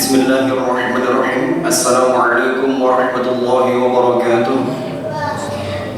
Bismillahirrahmanirrahim. Assalamualaikum warahmatullahi wabarakatuh.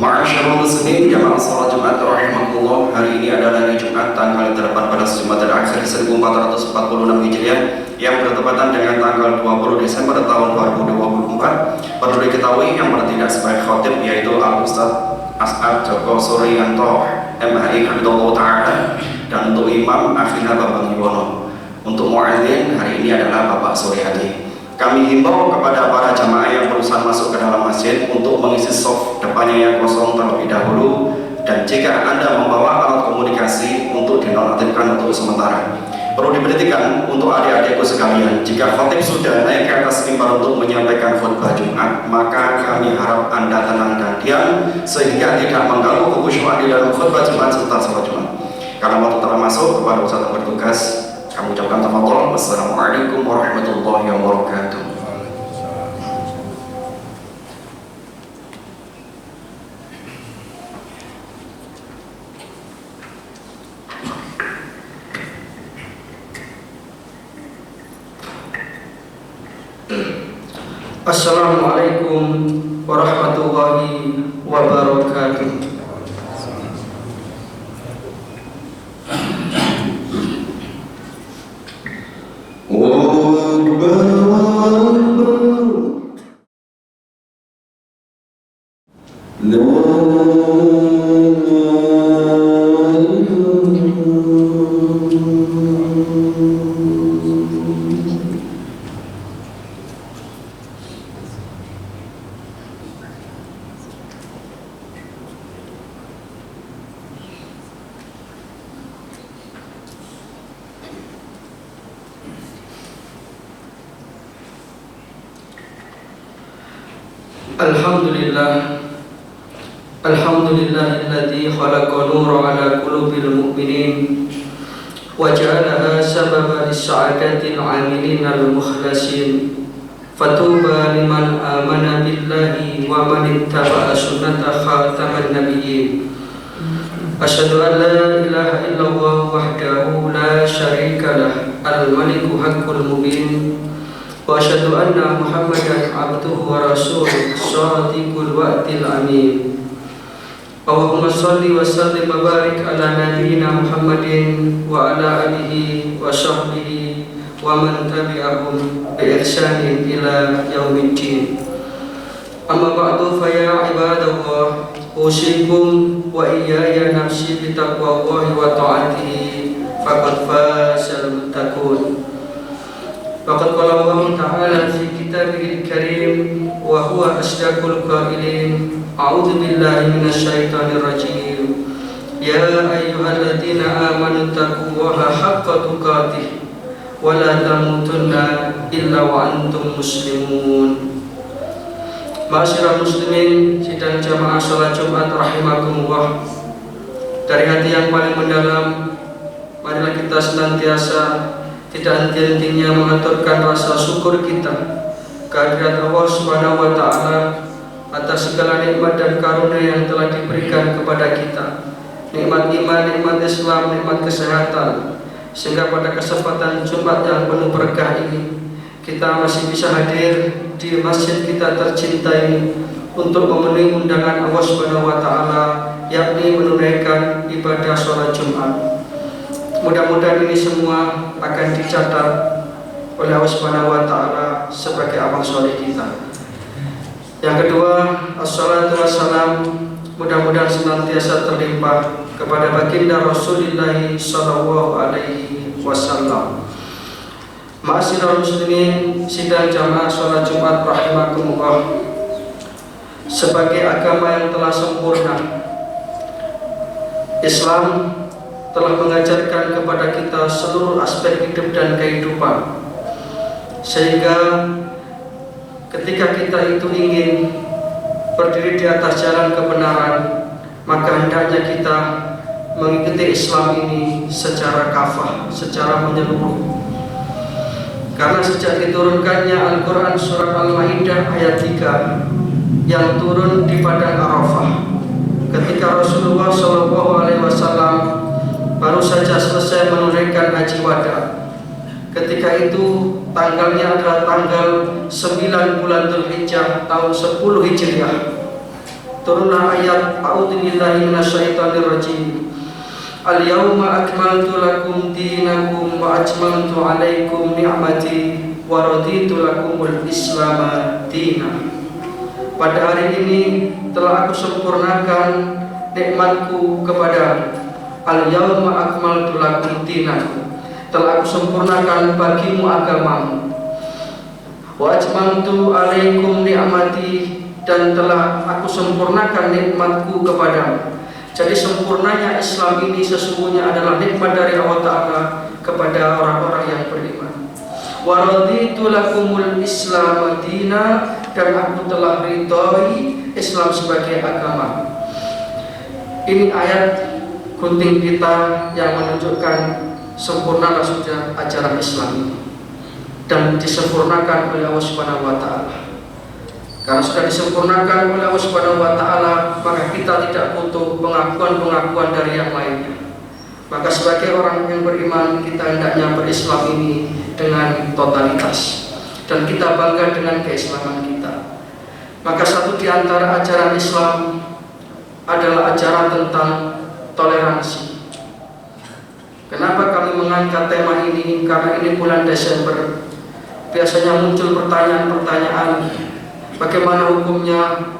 Ma'asyarul muslimin jamaah salat Jumat rahimakumullah. Hari ini adalah hari Jumat tanggal 8 pada Jumadil Akhir 1446 Hijriah yang bertepatan dengan tanggal 20 Desember tahun 2024. Perlu diketahui yang bertindak sebagai khatib yaitu Al-Ustaz As'ad Joko Suryanto MHI Hafidhullah Ta'ala, dan untuk imam akhirnya Bapak Yuwono. Untuk muadzin hari ini adalah Bapak Suryadi. Kami himbau kepada para jamaah yang berusaha masuk ke dalam masjid untuk mengisi shaf depannya yang kosong terlebih dahulu, dan jika Anda membawa alat komunikasi untuk dinonaktifkan untuk sementara. Perlu diperhatikan untuk adik-adikku sekalian, jika khatib sudah naik ke atas mimbar untuk menyampaikan khutbah Jumat, maka kami harap Anda tenang dan diam sehingga tidak mengganggu kekhusyuan di dalam khutbah Jumat serta salat Jumat. Karena waktu telah masuk, kepada ustaz yang bertugas kami ucapkan tafadhol. Wassalamualaikum warahmatullahi wabarakatuh. Assalamualaikum warahmatullahi wabarakatuh. Alhamdulillahilladzi khalaqa nura ala qulubil mu'minin wa ja'alaha sababan lis-sa'adatil 'amilin al-mukhlasin. Fatuba liman amana billahi wa man ittaba'a sunnata khataman nabiyyin. Asyhadu an la ilaha illallah wahdahu la syarika lah al-maliku haqqul mubin. Wa asyhadu anna Muhammadan abduhu wa rasuluh shadiqul wa'dil amin. Allahumma sholli wa sallim wa barik ala nabiyyina Muhammadin wa ala alihi wa sahbihi wa man tabi'ahum bi ihsanin ila yaumiddin. Amma ba'du, fa ya ibadallah, usikum wa iyaya nafsi bi taqwallahi wa ta'atihi faqad fazal muttaqun. Faqad qala Allah Ta'ala fi kitabihil karim wa huwa asdaqul qailin. A'udzu billahi minasyaitonir rajim. Ya ayyuhalladzina amanu taqullaha haqqa tuqatih wa la tamutunna illa wa antum muslimun. Ma'asyiral muslimin sidang jamaah salat Jumat rahimakumullah. Dari hati yang paling mendalam, marilah kita senantiasa tidak henti-hentinya mengaturkan rasa syukur kita kehadirat Allah Subhanahu wa Ta'ala atas segala nikmat dan karunia yang telah diberikan kepada kita. Nikmat iman, nikmat Islam, nikmat kesehatan, sehingga pada kesempatan Jumat yang penuh berkah ini kita masih bisa hadir di masjid kita tercinta ini untuk memenuhi undangan Allah Subhanahu wa Ta'ala, yakni menunaikan ibadah sholat Jumat. Mudah-mudahan ini semua akan dicatat oleh Allah Subhanahu wa Ta'ala sebagai amal soleh kita. Yang kedua, assalatu wassalam, mudah-mudahan senantiasa terlimpah kepada baginda Rasulullah sallallahu alaihi wasallam. Ma'asyiral muslimin sidang jamaah salat Jumat rahimakumullah. Sebagai agama yang telah sempurna, Islam telah mengajarkan kepada kita seluruh aspek hidup dan kehidupan, sehingga ketika kita itu ingin berdiri di atas jalan kebenaran, maka hendaknya kita mengikuti Islam ini secara kafah, secara menyeluruh. Karena sejak diturunkannya Al-Quran surat Al-Ma'idah ayat 3 yang turun di padang Arafah, ketika Rasulullah SAW baru saja selesai menunaikan haji wada, Ketika itu tanggalnya adalah tanggal 9 bulan Dzulhijjah tahun 10 Hijriah. Turunlah ayat A'udzubillahi minasyaitonirrajim. Al-yawma akmaltu lakum dinakum wa atmamtu 'alaikum ni'mati wa raditu lakumul Islam dinan. Pada hari ini telah aku sempurnakan nikmatku kepada Al-yawma akmaltu lakum dinakum. Telah aku sempurnakan bagimu agamamu. Wa atmamtu 'alaikum ni'mati, dan telah aku sempurnakan nikmatku kepadamu. Jadi sempurnanya Islam ini sesungguhnya adalah nikmat dari Allah Ta'ala kepada orang-orang yang beriman. Wa raditu lakumul Islam dina, dan aku telah ridhoi Islam sebagai agama. Ini ayat gunting pita yang menunjukkan sempurnalah sudah ajaran Islam ini dan disempurnakan oleh Allah Subhanahu wa Ta'ala. Karena sudah disempurnakan oleh Allah Subhanahu wa Ta'ala, maka kita tidak butuh pengakuan-pengakuan dari yang lainnya. Maka sebagai orang yang beriman, kita hendaknya berislam ini dengan totalitas, dan kita bangga dengan keislaman kita. Maka satu di antara ajaran Islam adalah ajaran tentang toleransi. Kenapa kami mengangkat tema ini? Karena ini bulan Desember. Biasanya muncul pertanyaan-pertanyaan, bagaimana hukumnya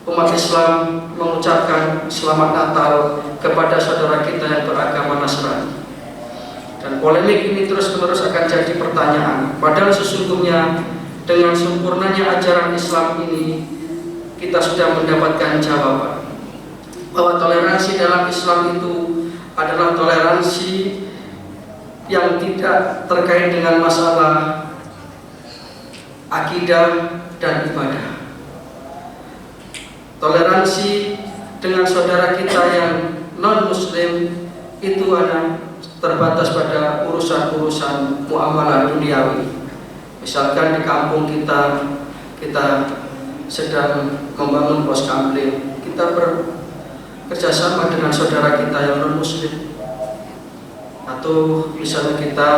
umat Islam mengucapkan Selamat Natal kepada saudara kita yang beragama Nasrani. Dan polemik ini terus-menerus akan jadi pertanyaan. Padahal sesungguhnya dengan sempurnanya ajaran Islam ini, kita sudah mendapatkan jawaban bahwa toleransi dalam Islam itu adalah toleransi yang tidak terkait dengan masalah akidah dan ibadah. Toleransi dengan saudara kita yang non-muslim itu ada terbatas pada urusan-urusan muamalah duniawi. Misalkan di kampung kita sedang membangun pos kamling, kita bekerjasama dengan saudara kita yang non-muslim. Atau misalnya kita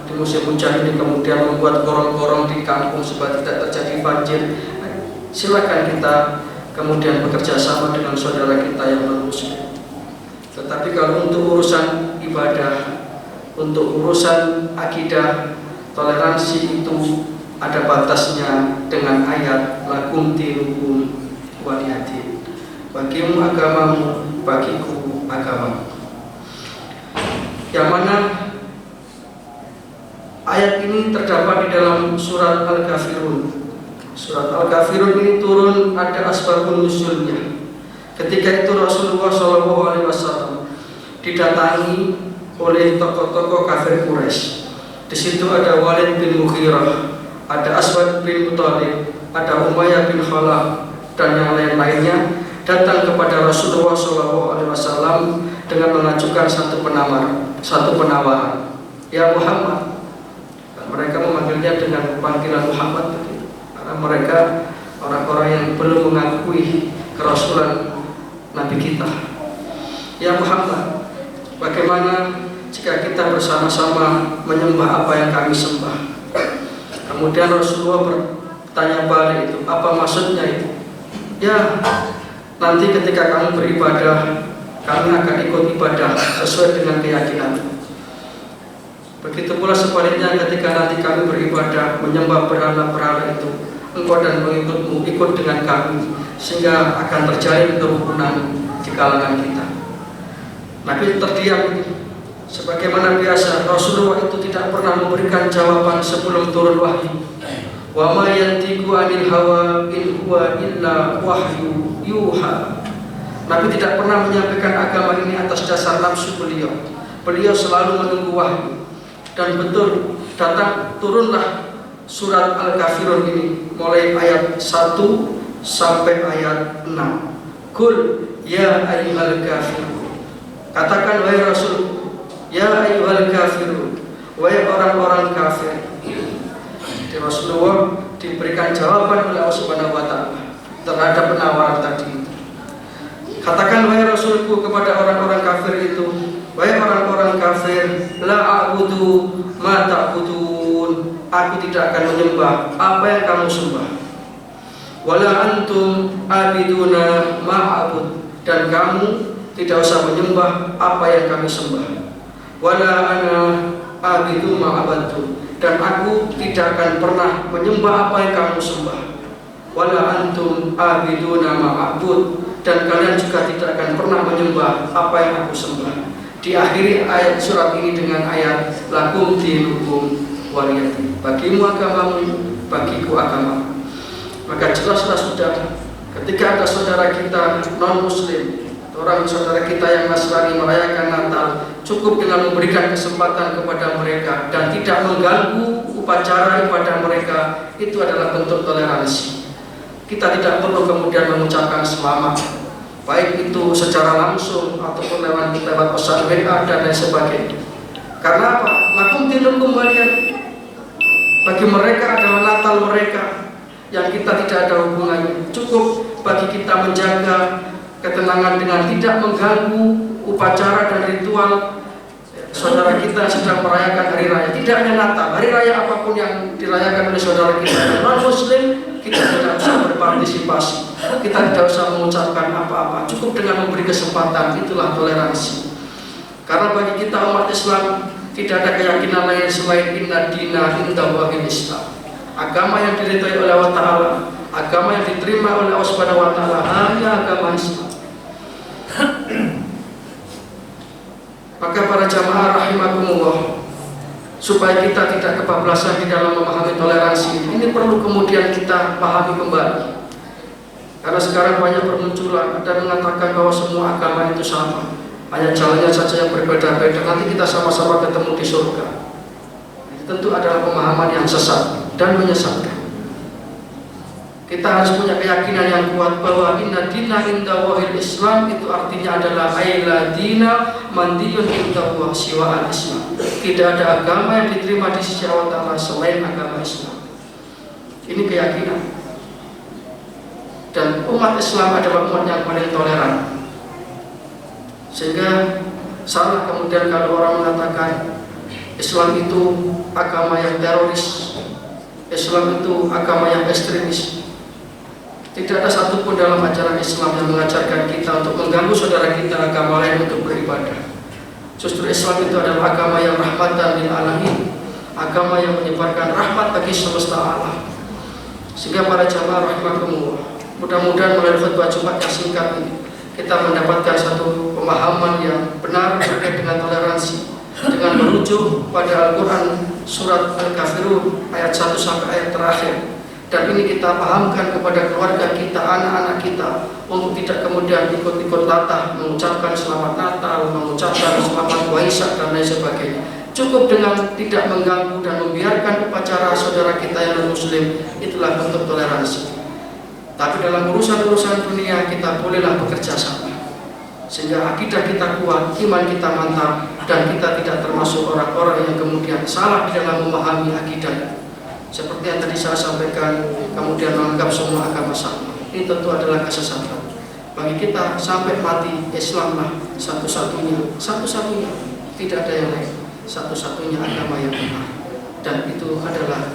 di musim hujan ini kemudian membuat gorong-gorong di kampung supaya tidak terjadi banjir, silakan kita kemudian bekerja sama dengan saudara kita yang non-muslim. Tetapi kalau untuk urusan ibadah, untuk urusan akidah, toleransi itu ada batasnya dengan ayat lakum dinukum waliyadin. Bagimu agamamu, bagiku agamamu. Yang mana ayat ini terdapat di dalam surat Al-Kafirun. Surat Al-Kafirun ini turun ada asbabun nuzulnya. Ketika itu Rasulullah SAW didatangi oleh tokoh-tokoh kafir Quraisy. Di situ ada Walid bin Mughirah, ada Aswad bin Muthalib, ada Umayyah bin Khalaf, dan yang lain-lainnya datang kepada Rasulullah SAW dengan mengajukan satu penawaran. Ya Muhammad. Dan mereka memanggilnya dengan panggilan Muhammad begitu. Karena mereka orang-orang yang belum mengakui kerasulan Nabi kita. Ya Muhammad, bagaimana jika kita bersama-sama menyembah apa yang kami sembah? Kemudian Rasulullah bertanya balik itu, apa maksudnya itu? Ya, nanti ketika kamu beribadah, kami akan ikut ibadah sesuai dengan keyakinan. Begitu pula sebaliknya ketika nanti kami beribadah menyembah berhala-berhala itu, engkau dan pengikutmu ikut dengan kami, sehingga akan terjalin kerukunan di kalangan kita. Nabi terdiam. Sebagaimana biasa, Rasulullah itu tidak pernah memberikan jawaban sebelum turun wahyu. Wa ma yantiqu 'anil hawa in huwa illa wahyu yuha. Nabi tidak pernah menyampaikan agama ini atas dasar nafsu beliau. Beliau selalu menunggu wahyu. Dan betul turunlah surat Al-Kafirun ini mulai ayat 1 sampai ayat 6. Qul ya ayyuhal kafirun. Katakan wahai Rasul, ya ayyuhal kafirun, wahai orang-orang kafir. Jadi Rasulullah diberikan jawaban oleh Allah Subhanahu wa Ta'ala terhadap penawaran tadi. Katakan wahai Rasulku kepada orang-orang kafir itu, Wahai orang-orang kafir, la a'budu ma ta'budun, aku tidak akan menyembah apa yang kamu sembah. Wala antum abiduna ma a'bud, dan kamu tidak usah menyembah apa yang kami sembah. Wala ana abidu ma abadtu, dan aku tidak akan pernah menyembah apa yang kamu sembah. Wala antum abiduna ma a'bud, dan kalian juga tidak akan pernah menyembah apa yang aku sembah. Diakhiri ayat surat ini dengan ayat lakum dinukum waliyadin, bagimu agamamu, bagiku agama. Maka jelaslah sudah, ketika ada saudara kita non muslim, orang saudara kita yang Nasrani merayakan Natal, cukup dengan memberikan kesempatan kepada mereka dan tidak mengganggu upacara ibadah mereka, itu adalah bentuk toleransi. Kita tidak perlu kemudian mengucapkan selamat, baik itu secara langsung ataupun lewat pesan WA dan lain sebagainya. Karena apa? Lakum dinukum waliyadin, bagi mereka adalah Natal mereka yang kita tidak ada hubungannya. Cukup bagi kita menjaga ketenangan dengan tidak mengganggu upacara dan ritual saudara kita sedang merayakan hari raya. Tidak hanya Natal, hari raya apapun yang dirayakan oleh saudara kita non muslim, kita tidak usah berpartisipasi, kita tidak usah mengucapkan apa-apa, cukup dengan memberi kesempatan. Itulah toleransi. Karena bagi kita umat Islam tidak ada keyakinan lain selain inna dina indallahil Islam. Agama yang diridhai oleh Allah Ta'ala, agama yang diterima oleh Allah Subhanahu wa Ta'ala hanya agama Islam. Maka para jamaah rahimakumullah, supaya kita tidak kebablasan di dalam memahami toleransi ini perlu kemudian kita pahami kembali. Karena sekarang banyak bermunculan ada mengatakan bahwa semua agama itu sama, hanya jalannya saja yang berbeda-beda, nanti kita sama-sama ketemu di surga. Tentu adalah pemahaman yang sesat dan menyesatkan. Kita harus punya keyakinan yang kuat bahwa inna dina indallahil Islam, itu artinya adalah aila dina mandiyun indallah siwa al-Islam. Tidak ada agama yang diterima di sisi Allah Ta'ala selain agama Islam. Ini keyakinan. Dan umat Islam adalah umat yang paling toleran. Sehingga salah kemudian kalau orang mengatakan Islam itu agama yang teroris, Islam itu agama yang ekstremis. Tidak ada satupun dalam ajaran Islam yang mengajarkan kita untuk mengganggu saudara kita agama lain untuk beribadah. Justru Islam itu adalah agama yang rahmatan lil alamin, agama yang menyebarkan rahmat bagi semesta alam. Sehingga para jamaah rahimakumullah, mudah-mudahan melalui khutbah Jumat yang singkat ini kita mendapatkan satu pemahaman yang benar terkait dengan toleransi, dengan merujuk pada Al-Quran surat Al-Kafirun ayat 1 sampai ayat terakhir. Dan ini kita pahamkan kepada keluarga kita, anak-anak kita, untuk tidak kemudian ikut-ikut latah mengucapkan selamat Natal, mengucapkan selamat Waisak dan lain sebagainya. Cukup dengan tidak mengganggu dan membiarkan upacara saudara kita yang muslim, itulah bentuk toleransi. Tapi dalam urusan-urusan dunia kita bolehlah bekerja sama, sehingga akidah kita kuat, iman kita mantap, dan kita tidak termasuk orang-orang yang kemudian salah di dalam memahami akidah. Seperti yang tadi saya sampaikan, kemudian menganggap semua agama sama. Ini tentu adalah kesesatan. Bagi kita sampai mati, Islamlah satu-satunya, tidak ada yang lain, satu-satunya agama yang benar. Dan itu adalah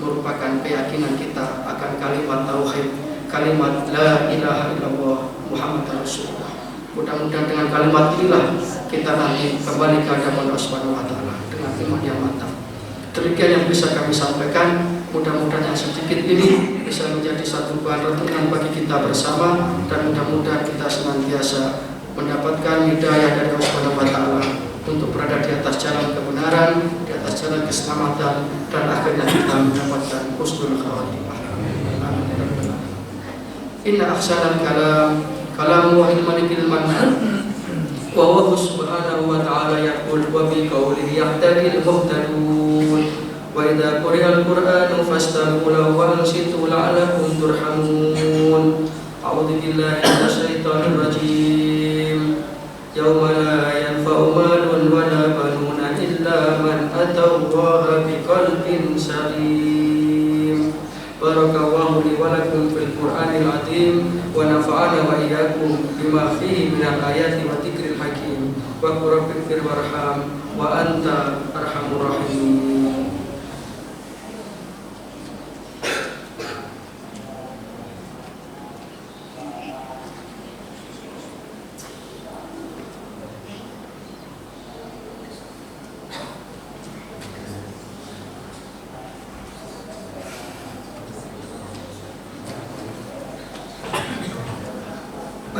merupakan keyakinan kita akan kalimat tauhid, kalimat la ilaha illallah Muhammadur Rasulullah. Mudah-mudahan dengan kalimat inilah kita nanti kembali ke hadapan Allah Subhanahu wa Ta'ala dengan iman yang mantap. Demikian yang bisa kami sampaikan. Mudah-mudahan yang sedikit ini bisa menjadi satu bahan renungan bagi kita bersama, dan mudah-mudahan kita senantiasa mendapatkan hidayah dari Allah Subhanahu wa Ta'ala untuk berada di atas jalan kebenaran, di atas jalan keselamatan, dan akhirnya kita mendapatkan husnul khawatimah. Inna ahsanal kalam wahil malikil mannan, wa huwa subhanahu wa ta'ala yaqul wa bi qawlihi yahtadil muhtadun. Wa idza quri'al qur'anu fastami'u lahu wa ansitu la'allakum turhamun. A'udzu billahi minasy syaithanir rajim. Yauma la yanfa'u malun wa la banuna illa man atallaha biqalbin salim. Barakallahu li wa lakum fil Qur'anil azim wa nafa'ana wa iyyakum bima fihi minal ayati wa dzikril hakim. wa qur rabbir warham wa anta arhamur rahimin.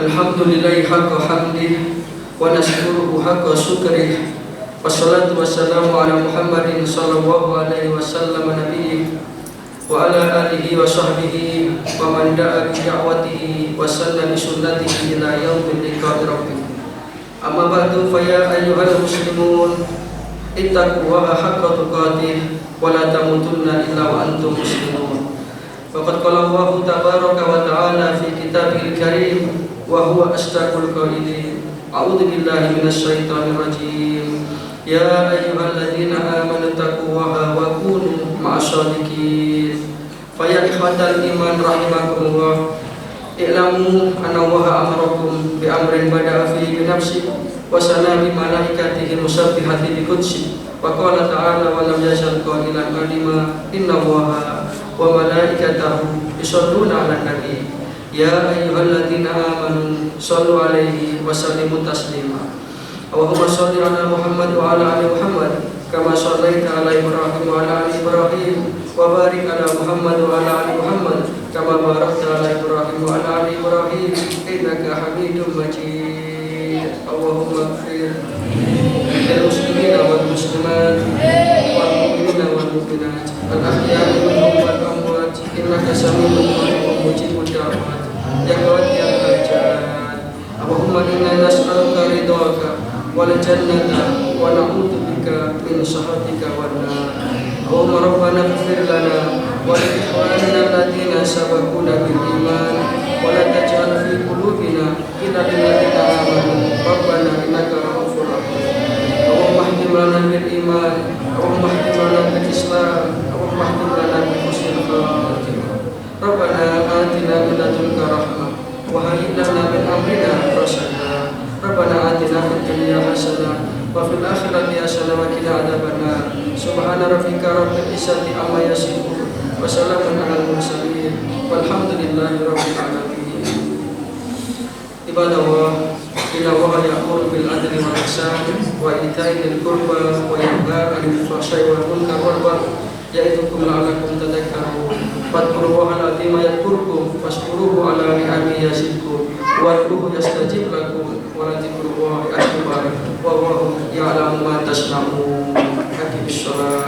Alhamdulillahi haqqa hamdih wa nashkuruhu haqqa syukrih wassalatu wassalamu ala Muhammadin sallallahu alaihi wasallam nabiyyi wa ala alihi wa sahbihi wa man da'a bi da'watihi wa sanna bi sunnatihi ila yaumil liqa'i rabbih. Amma ba'du fa ya ayyuhal muslimun ittaqullaha haqqa tuqatih wa la tamutunna illa wa antum muslimun. Faqad qala Allahu tabaraka wa ta'ala fi kitabihil karim wa huwa asdaqul qailin. A'udzu billahi minasy syaithanir rajim. Ya ayyuhalladzina amanu taqullaha wa kunu ma'asyadiqin. Fa ya ikhwatal iman rahimakumullah. I'lamu anna Allaha amarakum bi amrin bada'a fihi bi nafsi wa sana bi malaikatihi musabbihati bi qudsi. Wa qala ta'ala wa lam yazal qailan alima inna Allaha wa malaikatahu yusholluna 'alan nabi. Ya ayyuhalladzina amanu shallu 'alaihi wa sallimu taslima. Allahumma shalli 'ala Muhammad wa 'ala ali Muhammad kama shallaita 'ala Ibrahim wa 'ala ali Ibrahim wa barik 'ala Muhammad wa 'ala ali Muhammad kama barakta 'ala Ibrahim wa 'ala ali Ibrahim innaka Hamidum Majid. Allahumma ighfir lil muslimina wal muslimat wal mu'minina wal mu'minat al ahya'i minhum wal amwat innaka sami'un qaribun mujibud da'wat ya qadiyal hajat. Allahumma inna nas'aluka ridhaka wal jannata wa na'udzu bika min sakhatika wan nar. Allahumma rabbana ighfir lana wa li ikhwanina alladziina sabaquna bil iman wa la taj'al fi qulubina ghillan lil ladzina amanu rabbana innaka ra'ufur rahim. Allahumma ihdim lana bil iman, Allahumma ihdim lana bil islam, Allahumma ihdim lana bi husnil khatimah. Rabbana atina min ladunka rahmah wa hayyi lana min amrina rashada. Rabbana atina fid dunya hasanah wa fil akhirati hasanah wa qina adzabannar. Subhana rabbika rabbil izzati amma yasifun wa salamun alal mursalin walhamdulillahi rabbil alamin. Ibadallah, inna Allaha ya'muru bil adli wal ihsan wa ita'i dzil qurba wa yanha 'anil fahsya'i wal munkar wal baghi ya'idzukum la'allakum tadhakkarun. Fadhkurullaha al-'azima yadhkurkum washkuruhu 'ala ni'amihi yazidkum wad'uuhu yastajib lakum wa ladzikrullahi akbar wallahu ya'lamu ma tasna'un. Haqiqis shalah.